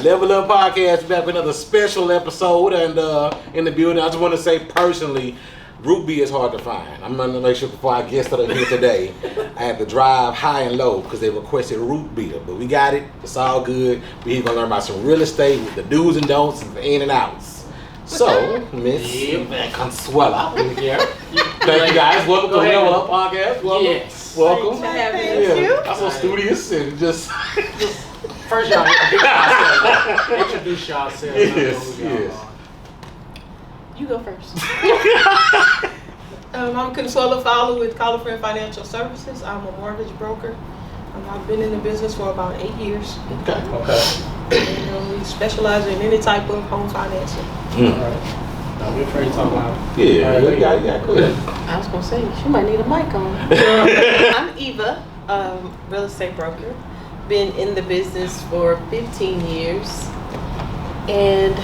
Level Up Podcast back with another special episode, and in the building. I just want to say personally, root beer is hard to find. I'm gonna make sure before I get started here today, I had to drive high and low because they requested root beer, but we got it. It's all good. We're gonna learn about some real estate with the do's and don'ts and the in and outs. So, Miss Conswella, here. Thank you guys. Welcome to Level Up Podcast. Welcome. Yes. Welcome. Thank you. I'm so studious and just. First, y'all introduce yourselves. Yes. You go first. I'm Conswella Fowler with Collifriend Financial Services. I'm a mortgage broker. I've been in the business for about 8 years. Okay. And we specialize in any type of home financing. All right. Don't be afraid to talk loud. Yeah, good. I was going to say, she might need a mic on. I'm Eva, real estate broker. Been in the business for 15 years and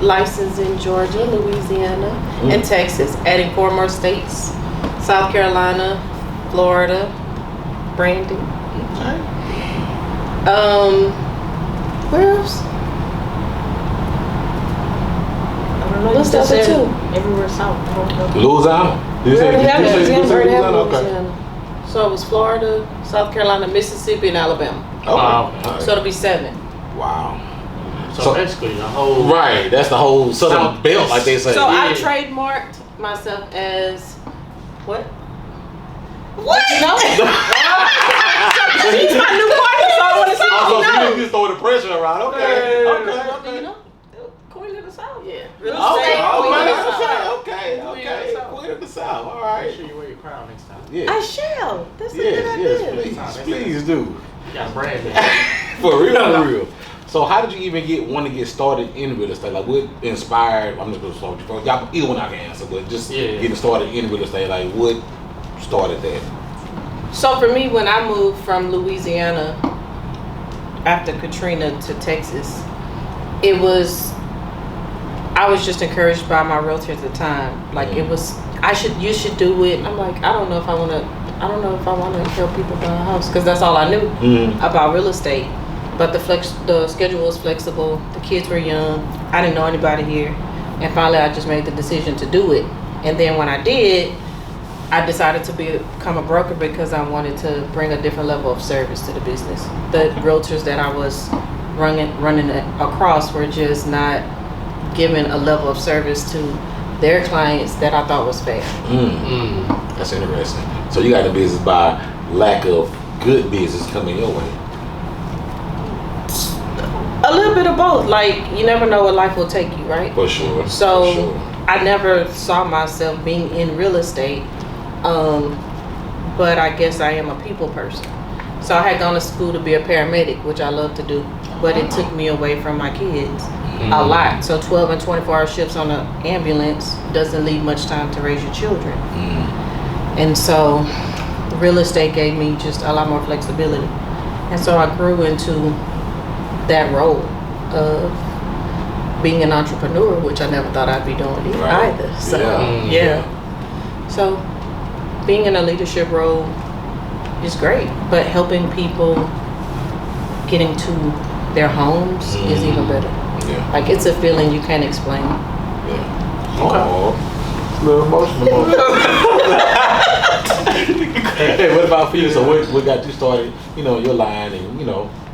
licensed in Georgia, Louisiana, and Texas, adding 4 more states, South Carolina, Florida, Brandon. Okay. Where else? I don't know. What's the other two? Everywhere south. Louisiana. Did you say Louisiana? Okay. So it was Florida, South Carolina, Mississippi, and Alabama. Okay. Wow. So it'll be 7. Wow. So basically the whole... Right, that's the whole southern belt, like they say. So I trademarked myself as... What? What? No. She's my new partner, so I want to see if you know. You just throw the pressure around. Okay. Do you know? Queen of the South. Yeah. Okay. Queen of the South. All right. Make sure you wear your crown next time. Yeah. I shall. That's a good idea. Please do. You got a brand name. For real. So how did you even want to get started in real estate? Like what inspired, I'm just going to start with you. Y'all, either one I can answer, but just getting started in real estate, like what started that? So for me, when I moved from Louisiana after Katrina to Texas, I was just encouraged by my realtor at the time. Like it was, you should do it. And I'm like, I don't know if I want to help people buy a house because that's all I knew about real estate. But the schedule was flexible. The kids were young. I didn't know anybody here. And finally, I just made the decision to do it. And then when I did, I decided to become a broker because I wanted to bring a different level of service to the business. The realtors that I was running across were just not giving a level of service to their clients that I thought was fair. That's interesting. So you got the business by lack of good business coming your way. A little bit of both. Like, you never know what life will take you, right? For sure. So I never saw myself being in real estate, but I guess I am a people person. So I had gone to school to be a paramedic, which I love to do, but it took me away from my kids a lot. So 12 and 24-hour shifts on an ambulance doesn't leave much time to raise your children. And so real estate gave me just a lot more flexibility. And so I grew into that role of being an entrepreneur, which I never thought I'd be doing either. So So being in a leadership role is great, but helping people get into their homes is even better. Yeah. Like it's a feeling you can't explain. Yeah. Oh, a little emotional. Hey, what about for you? So what got you started, your line and,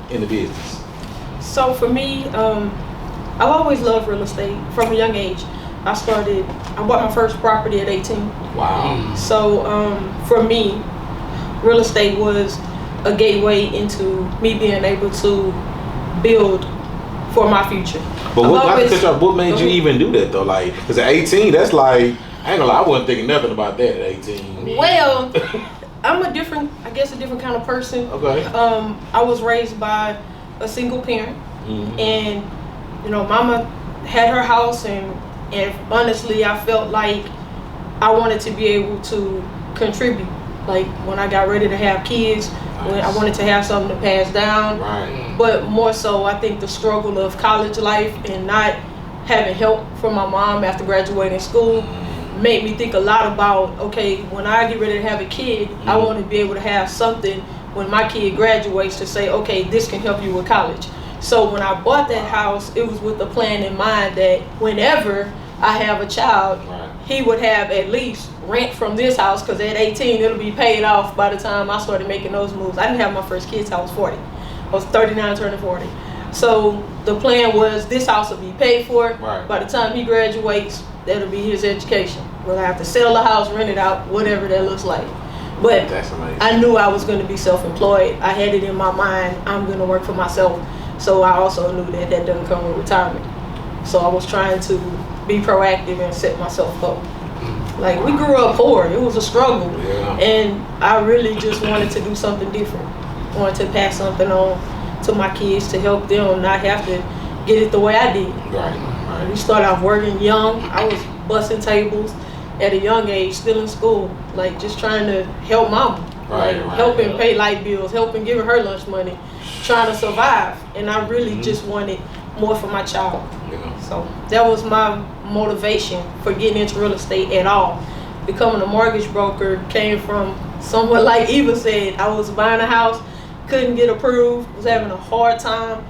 in the business? So for me, I've always loved real estate from a young age. I bought my first property at 18. Wow. So for me, real estate was a gateway into me being able to build for my future. But what made you even do that though? Like, because at 18, that's like, I ain't gonna lie, I wasn't thinking nothing about that at 18. Well, I'm a different kind of person. Okay. I was raised by a single parent, and mama had her house, and honestly, I felt like I wanted to be able to contribute. Like when I got ready to have kids, when I wanted to have something to pass down. Right. But more so, I think the struggle of college life and not having help from my mom after graduating school made me think a lot about, okay, when I get ready to have a kid, I want to be able to have something when my kid graduates to say, okay, this can help you with college. So when I bought that house, it was with the plan in mind that whenever I have a child, he would have at least rent from this house, because at 18 it'll be paid off by the time I started making those moves. I didn't have my first kids till I was 40. I was 39 turning 40. So the plan was this house will be paid for. By the time he graduates, that'll be his education. We'll have to sell the house, rent it out, whatever that looks like. But that's amazing. I knew I was going to be self-employed. I had it in my mind, I'm going to work for myself. So I also knew that that doesn't come with retirement. So I was trying to be proactive and set myself up. Like, we grew up poor. It was a struggle. And I really just wanted to do something different. Wanted to pass something on to my kids to help them not have to get it the way I did. We started off working young. I was busting tables at a young age, still in school, like just trying to help mama. Helping pay light bills, helping give her lunch money, trying to survive. And I really just wanted more for my child. So that was my motivation for getting into real estate at all. Becoming a mortgage broker came from somewhat like Eva said. I was buying a house, couldn't get approved, was having a hard time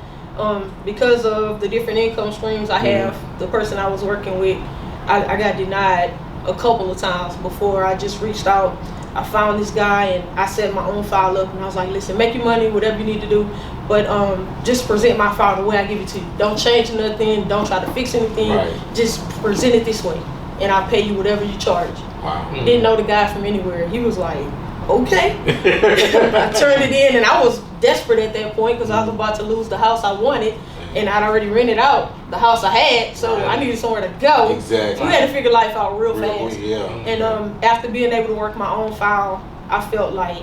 because of the different income streams I have. The person I was working with, I got denied a couple of times before I just reached out. I found this guy and I set my own file up and I was like, listen, make your money, whatever you need to do, but just present my file the way I give it to you. Don't change nothing, don't try to fix anything, just present it this way and I'll pay you whatever you charge. Didn't know the guy from anywhere. He was like, okay. I turned it in and I was desperate at that point because I was about to lose the house I wanted and I'd already rented out the house I had, so I needed somewhere to go. So we had to figure life out real fast. And after being able to work my own file, I felt like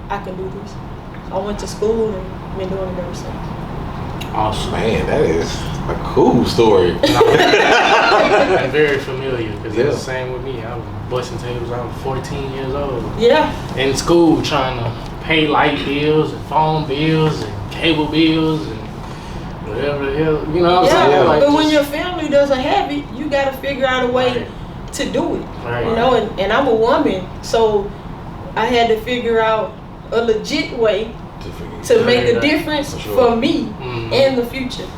I can do this. So I went to school and been doing it ever since. Awesome. Man, that is a cool story. I'm very familiar because it was the same with me. I was busting tables. I was 14 years old. In school, trying to pay light bills and phone bills and cable bills and whatever the hell, you know what I'm saying? Like, but when your family doesn't have it, you got to figure out a way to do it. You know, and I'm a woman, so I had to figure out a legit way to make a difference for me in the future.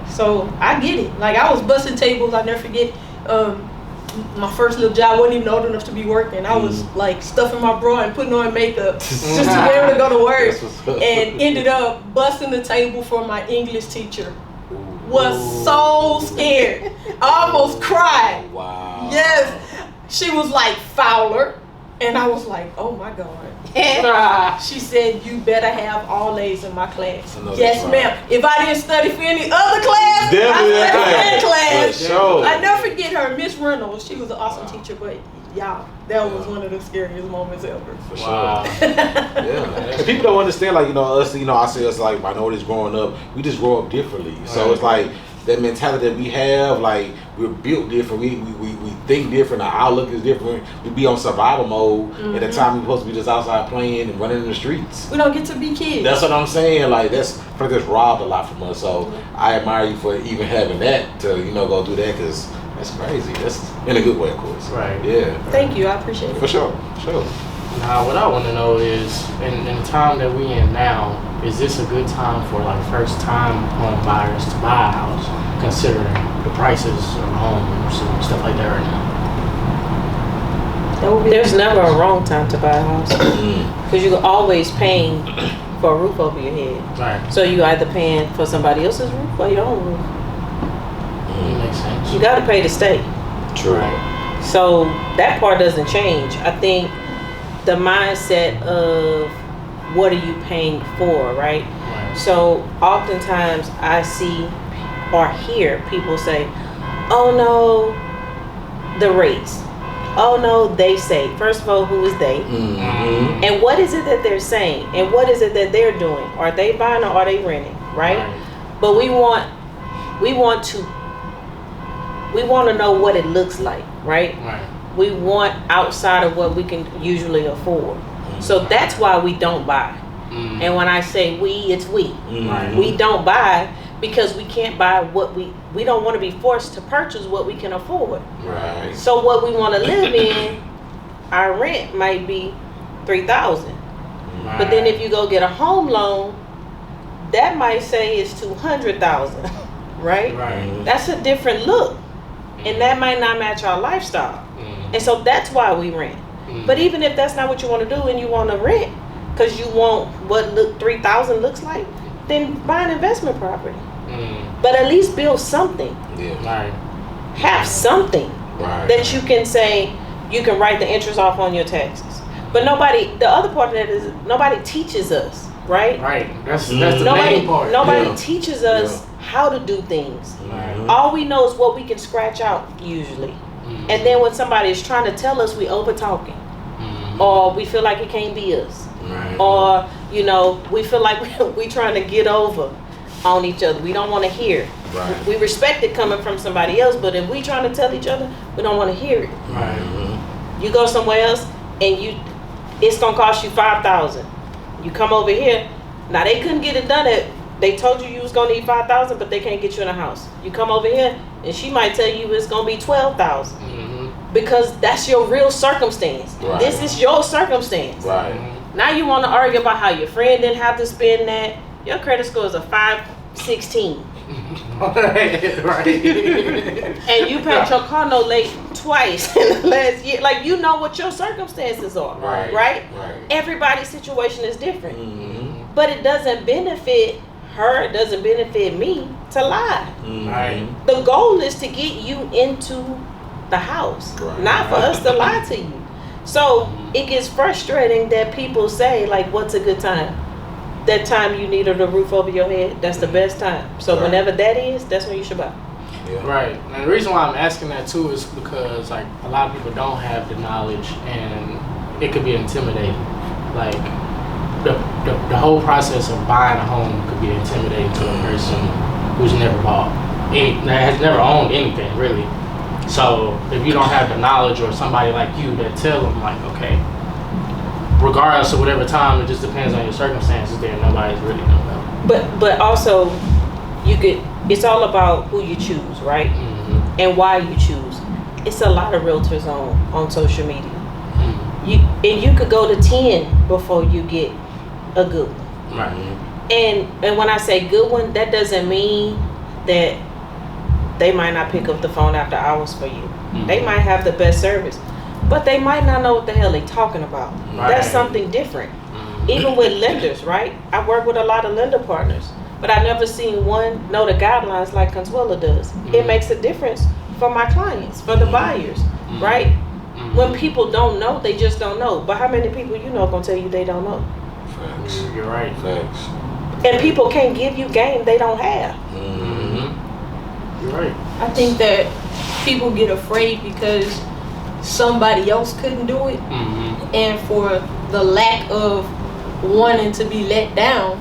So I get it. Like, I was busting tables. I'll never forget my first little job. I wasn't even old enough to be working. I was like stuffing my bra and putting on makeup just to be able to go to work, and ended up busting the table for my English teacher. Was so scared. I almost cried. Yes. She was like, Fowler. And I was like, oh my God. She said, you better have all A's in my class. Yes, ma'am. If I didn't study for any other class, I studied for that class. I never forget her, Miss Reynolds. She was an awesome teacher, but y'all, that was one of the scariest moments ever. For sure. And people don't understand, like, you know, us, you know, I say us like minorities growing up, we just grow up differently. So it's like that mentality that we have, like, we're built different, we think different, our outlook is different. We be on survival mode at the time we're supposed to be just outside playing and running in the streets. We don't get to be kids. That's what I'm saying. Like, that's robbed a lot from us. So I admire you for even having that to, you know, go do that, because that's crazy. That's in a good way, of course. Thank you. I appreciate it. For sure. Now, what I want to know is, in the time that we in now, is this a good time for like first-time home buyers to buy a house, considering the prices of homes and stuff like that right now? There's never a wrong time to buy a house, because you're always paying for a roof over your head. So you either paying for somebody else's roof or your own roof. Makes sense. You got to pay to stay. True. So that part doesn't change. I think the mindset of what are you paying for, right? So oftentimes I see or hear people say, oh no, the rates. Oh no, they say. First of all, who is they? And what is it that they're saying? And what is it that they're doing? Are they buying or are they renting, right? But we want to know what it looks like, right? We want outside of what we can usually afford. So that's why we don't buy. And when I say we, it's we. We don't buy because we can't buy what we don't want to be forced to purchase what we can afford. So what we want to live in, our rent might be $3,000. But then if you go get a home loan, that might say it's $200,000, right? Right. That's a different look, and that might not match our lifestyle, and so that's why we rent. But even if that's not what you want to do, and you want to rent because you want what look $3,000 looks like, then buy an investment property. But at least build something. Yeah. Right. Have something that you can say you can write the interest off on your taxes. But the other part of that is nobody teaches us, right? Right. That's the main part. Nobody teaches us how to do things. All we know is what we can scratch out usually. And then when somebody is trying to tell us, we over talking, or we feel like it can't be us, or we feel like we trying to get over on each other. We don't want to hear. We respect it coming from somebody else, but if we trying to tell each other, we don't want to hear it. You go somewhere else and it's gonna cost you $5,000. You come over here. Now they couldn't get it done they told you was gonna need $5,000, but they can't get you in a house. You come over here and she might tell you it's gonna be $12,000 because that's your real circumstance. This is your circumstance. Now you want to argue about how your friend didn't have to spend that. Your credit score is a 516. And you paid your car note late twice in the last year. Like, you know what your circumstances are, right? Everybody's situation is different. But it doesn't benefit her, it doesn't benefit me to lie. The goal is to get you into the house, not for us to lie to you. So it gets frustrating that people say, like, what's a good time? That time you needed a roof over your head, that's the best time. So whenever that is, that's when you should buy. Right. And the reason why I'm asking that too is because like a lot of people don't have the knowledge, and it could be intimidating. Like the whole process of buying a home could be intimidating to a person who's never bought that has never owned anything really. So if you don't have the knowledge, or somebody like you that tell them like, okay, regardless of whatever time, it just depends on your circumstances there, nobody's really know that. But also it's all about who you choose, right? And why you choose. It's a lot of realtors on social media. You could go to 10 before you get a good one. And when I say good one, that doesn't mean that they might not pick up the phone after hours for you. They might have the best service, but they might not know what the hell they're talking about. That's something different. Even with lenders, right? I work with a lot of lender partners, but I never seen one know the guidelines like Conswella does. It makes a difference for my clients, for the buyers, right? When people don't know, they just don't know. But how many people you know gonna tell you they don't know? Facts. You're right. Facts. And people can't give you game they don't have. You're right. I think that people get afraid because somebody else couldn't do it, and for the lack of wanting to be let down,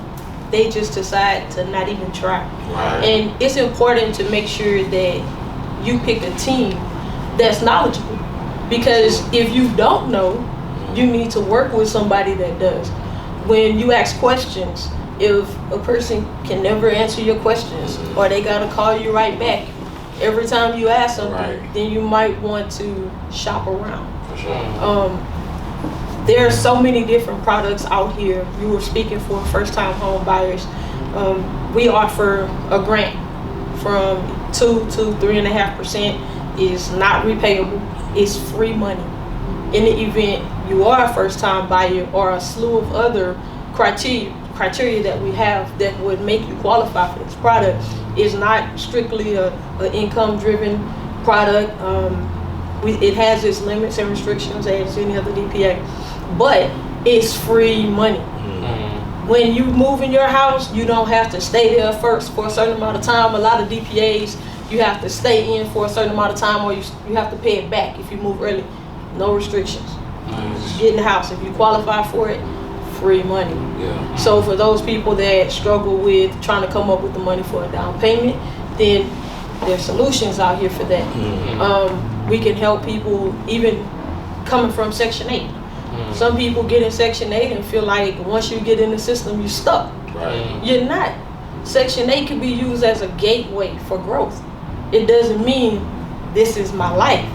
they just decide to not even try. And it's important to make sure that you pick a team that's knowledgeable, because if you don't know, you need to work with somebody that does. When you ask questions, if a person can never answer your questions, or they gotta call you right back every time you ask something, then you might want to shop around. For sure. There are so many different products out here. You were speaking for first-time home buyers. We offer a grant from 2 to 3.5%. Is not repayable. It's free money. In the event you are a first-time buyer, or a slew of other criteria that we have that would make you qualify for this product, is not strictly a income-driven product. It has its limits and restrictions as any other DPA, but it's free money. When you move in your house, you don't have to stay there first for a certain amount of time. A lot of DPAs, you have to stay in for a certain amount of time, or you have to pay it back if you move early. No restrictions. Get in the house. If you qualify for it, free money. So for those people that struggle with trying to come up with the money for a down payment, then there's solutions out here for that. We can help people even coming from Section 8. Some people get in Section 8 and feel like once you get in the system, you're stuck. You're not. Section 8 can be used as a gateway for growth. It doesn't mean this is my life.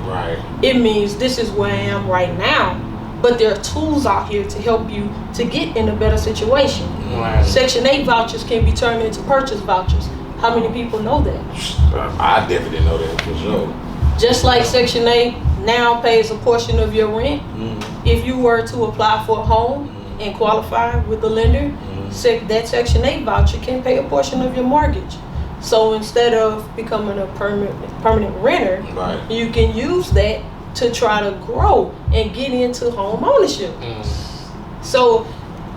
It means this is where I am right now, but there are tools out here to help you to get in a better situation. Right. Section 8 vouchers can be turned into purchase vouchers. How many people know that? I definitely didn't know that for sure. Just like Section 8 now pays a portion of your rent, if you were to apply for a home and qualify with the lender, that Section 8 voucher can pay a portion of your mortgage. So instead of becoming a permanent renter, you can use that to try to grow and get into home ownership. So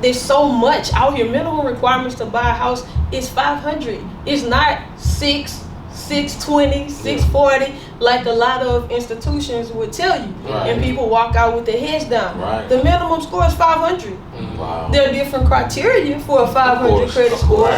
there's so much out here. Minimum requirements to buy a house is $500. It's not $620, $640 like a lot of institutions would tell you. And people walk out with their heads down. The minimum score is $500. Wow. There are different criteria for a 500 credit score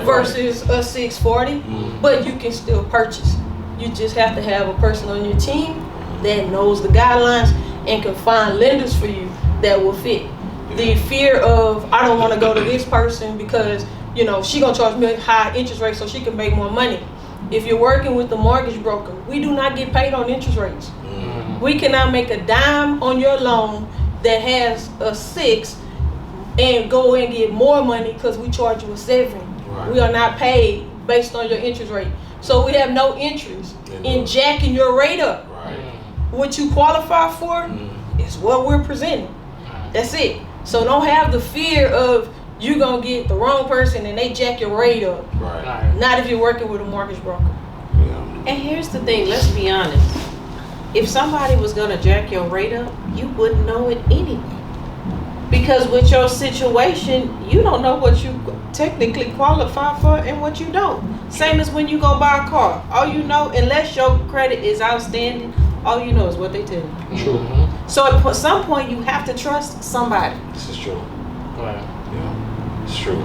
versus a 640, but you can still purchase. You just have to have a person on your team that knows the guidelines and can find lenders for you that will fit. The fear of, I don't want to go to this person because, you know, she gonna charge me a high interest rate so she can make more money. If you're working with the mortgage broker, we do not get paid on interest rates. We cannot make a dime on your loan that has a 6 and go and get more money because we charge you a 7. We are not paid based on your interest rate. So we have no interest in jacking your rate up. What you qualify for is what we're presenting. That's it. So don't have the fear of you gonna get the wrong person and they jack your rate up. Not if you're working with a mortgage broker. And here's the thing, let's be honest. If somebody was gonna jack your rate up, you wouldn't know it anyway. Because with your situation, you don't know what you technically qualify for and what you don't. Same as when you go buy a car. All you know, unless your credit is outstanding, all you know is what they tell you. True. So at some point, you have to trust somebody. This is true. Yeah, it's true.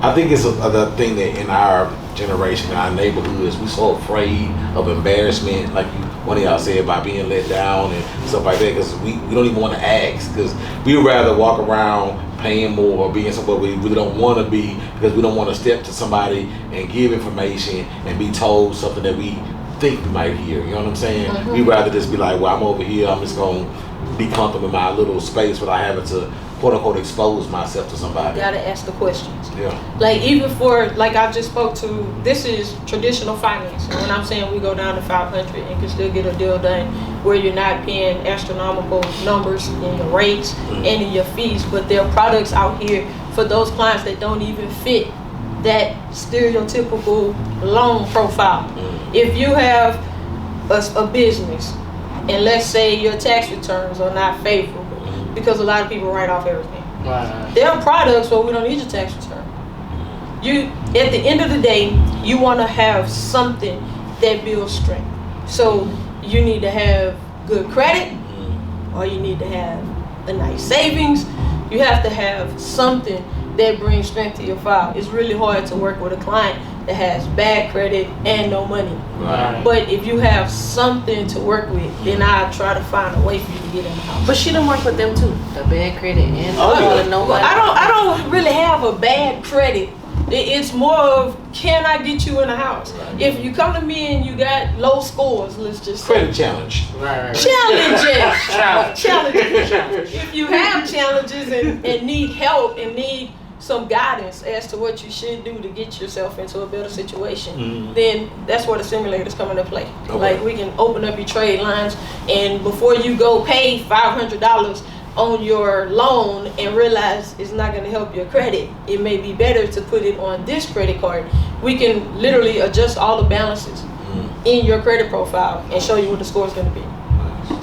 I think it's a thing that in our generation, in our neighborhoods, we're so afraid of embarrassment, like one of y'all said, about being let down and stuff like that, because we don't even want to ask, because we would rather walk around paying more or being somewhere we really don't want to be, because we don't want to step to somebody and give information and be told something that we think we might hear. You know what I'm saying? We'd rather just be like, well, I'm over here, I'm just going to be comfortable in my little space without having to quote unquote expose myself to somebody. You gotta ask the questions. Yeah. Like even for, like I just spoke to, this is traditional finance. And when I'm saying we go down to 500 and can still get a deal done where you're not paying astronomical numbers in your rates and in your fees, but there are products out here for those clients that don't even fit that stereotypical loan profile. If you have a business and let's say your tax returns are not favorable, because a lot of people write off everything. There are products where we don't need your tax return. You, at the end of the day, you want to have something that builds strength. So you need to have good credit, or you need to have a nice savings. You have to have something that brings strength to your file. It's really hard to work with a client that has bad credit and no money. But if you have something to work with, then I try to find a way for you to get in the house. But she done work with them too. The bad credit and no money. I don't really have a bad credit. It's more of, can I get you in the house? If you come to me and you got low scores, let's just say. Credit challenge. Challenges. If you have challenges and need help and need some guidance as to what you should do to get yourself into a better situation, then that's where the simulators come into play. Like we can open up your trade lines, and before you go pay $500 on your loan and realize it's not going to help your credit, it may be better to put it on this credit card. We can literally adjust all the balances in your credit profile and show you what the score is going to be.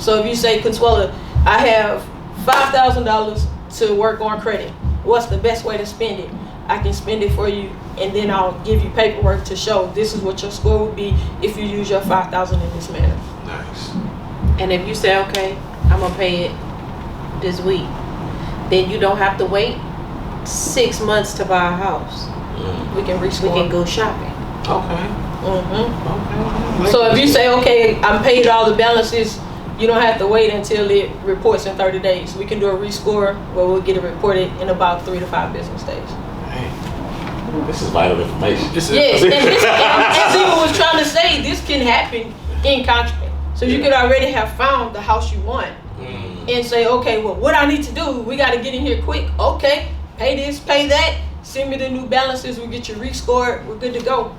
So if you say, Conswella, I have $5,000 to work on credit, what's the best way to spend it? I can spend it for you, and then I'll give you paperwork to show this is what your score would be if you use your $5,000 in this manner. Nice. And if you say, okay, I'm going to pay it this week, then you don't have to wait 6 months to buy a house. We can rescore. We can go shopping. Okay. So if you say, okay, I'm paid all the balances, you don't have to wait until it reports in 30 days. We can do a rescore where we'll get it reported in about 3 to 5 business days. Hey, this is vital information. Yes, and as Zima was trying to say, this can happen in contract. So you could already have found the house you want, and say, okay, well, what I need to do, we got to get in here quick. Okay, pay this, pay that, send me the New Balances, we get you rescored, we're good to go.